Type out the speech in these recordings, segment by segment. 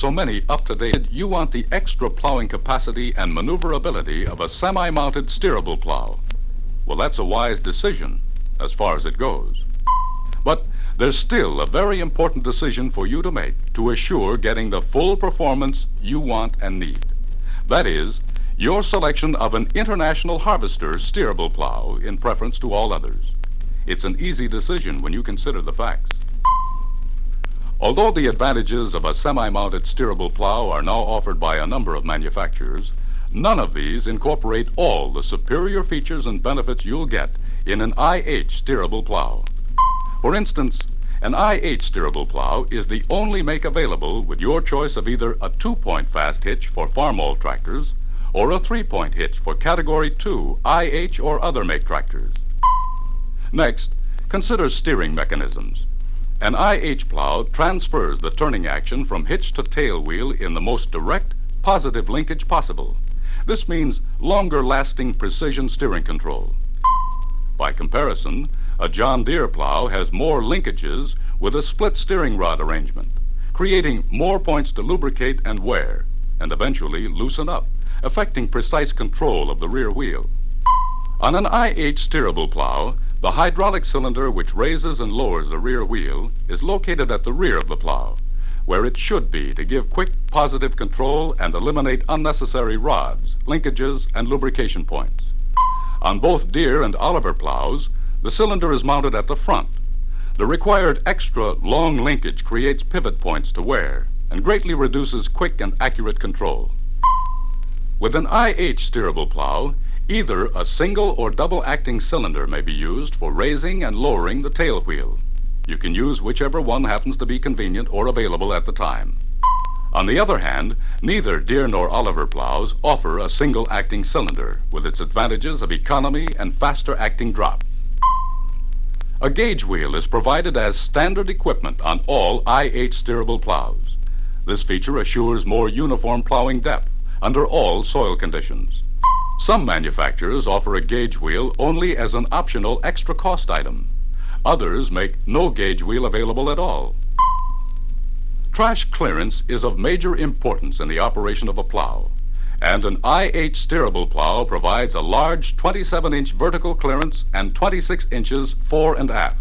so many up-to-date, you want the extra plowing capacity and maneuverability of a semi-mounted steerable plow. Well, that's a wise decision as far as it goes. But there's still a very important decision for you to make to assure getting the full performance you want and need. That is, your selection of an International Harvester steerable plow in preference to all others. It's an easy decision when you consider the facts. Although the advantages of a semi-mounted steerable plow are now offered by a number of manufacturers, none of these incorporate all the superior features and benefits you'll get in an IH steerable plow. For instance, an IH steerable plow is the only make available with your choice of either a 2-point fast hitch for farm-haul tractors or a 3-point hitch for Category 2 IH or other make tractors. Next, consider steering mechanisms. An IH plow transfers the turning action from hitch to tail wheel in the most direct, positive linkage possible. This means longer-lasting precision steering control. By comparison, a John Deere plow has more linkages with a split steering rod arrangement, creating more points to lubricate and wear, and eventually loosen up, affecting precise control of the rear wheel. On an IH steerable plow, the hydraulic cylinder which raises and lowers the rear wheel is located at the rear of the plow, where it should be to give quick positive control and eliminate unnecessary rods, linkages, and lubrication points. On both Deere and Oliver plows, the cylinder is mounted at the front. The required extra long linkage creates pivot points to wear and greatly reduces quick and accurate control. With an IH steerable plow, either a single or double acting cylinder may be used for raising and lowering the tail wheel. You can use whichever one happens to be convenient or available at the time. On the other hand, neither Deere nor Oliver plows offer a single acting cylinder with its advantages of economy and faster acting drop. A gauge wheel is provided as standard equipment on all IH steerable plows. This feature assures more uniform plowing depth under all soil conditions. Some manufacturers offer a gauge wheel only as an optional extra cost item. Others make no gauge wheel available at all. Trash clearance is of major importance in the operation of a plow, and an IH steerable plow provides a large 27-inch vertical clearance and 26 inches fore and aft.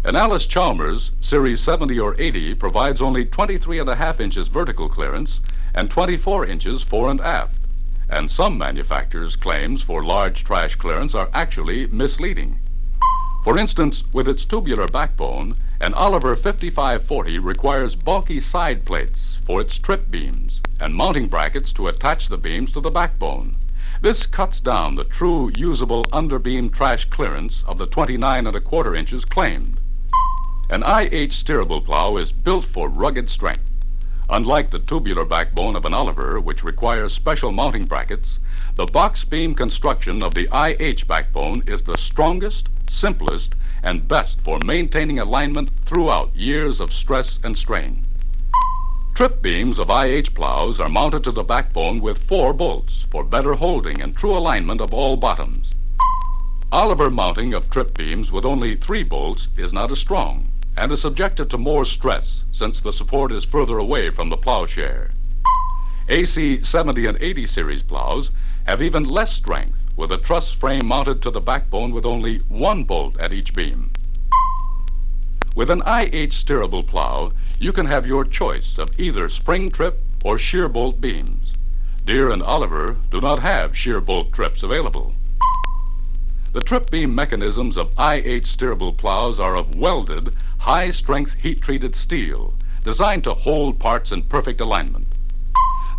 An Allis-Chalmers Series 70 or 80 provides only 23.5 inches vertical clearance and 24 inches fore and aft. And some manufacturers' claims for large trash clearance are actually misleading. For instance, with its tubular backbone, an Oliver 5540 requires bulky side plates for its trip beams and mounting brackets to attach the beams to the backbone. This cuts down the true usable underbeam trash clearance of the 29.25 inches claimed. An IH steerable plow is built for rugged strength. Unlike the tubular backbone of an Oliver, which requires special mounting brackets, the box beam construction of the IH backbone is the strongest, simplest, and best for maintaining alignment throughout years of stress and strain. Trip beams of IH plows are mounted to the backbone with 4 bolts for better holding and true alignment of all bottoms. Oliver mounting of trip beams with only 3 bolts is not as strong and is subjected to more stress since the support is further away from the plowshare. AC 70 and 80 series plows have even less strength with a truss frame mounted to the backbone with only 1 bolt at each beam. With an IH steerable plow, you can have your choice of either spring trip or shear bolt beams. Deere and Oliver do not have shear bolt trips available. The trip beam mechanisms of IH steerable plows are of welded, high-strength heat-treated steel designed to hold parts in perfect alignment.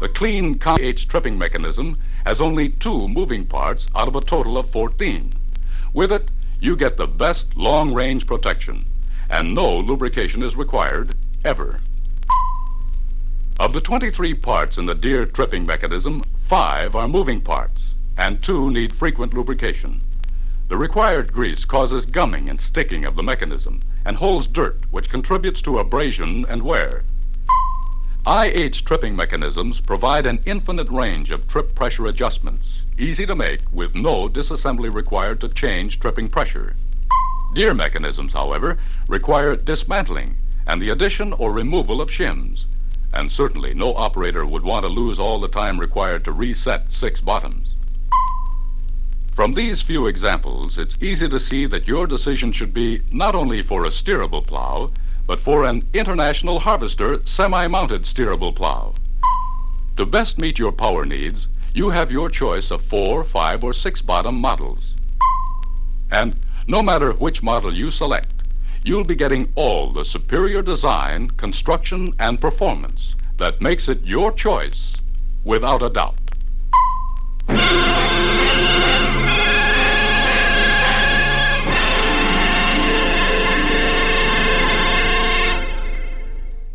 The clean IH tripping mechanism has only 2 moving parts out of a total of 14. With it, you get the best long-range protection, and no lubrication is required, ever. Of the 23 parts in the Deere tripping mechanism, 5 are moving parts, and 2 need frequent lubrication. The required grease causes gumming and sticking of the mechanism and holds dirt, which contributes to abrasion and wear. IH tripping mechanisms provide an infinite range of trip pressure adjustments, easy to make with no disassembly required to change tripping pressure. Deere mechanisms, however, require dismantling and the addition or removal of shims, And certainly no operator would want to lose all the time required to reset 6 bottoms. From these few examples, it's easy to see that your decision should be not only for a steerable plow, but for an International Harvester semi-mounted steerable plow. To best meet your power needs, you have your choice of 4, 5, or 6 bottom models. And no matter which model you select, you'll be getting all the superior design, construction, and performance that makes it your choice without a doubt.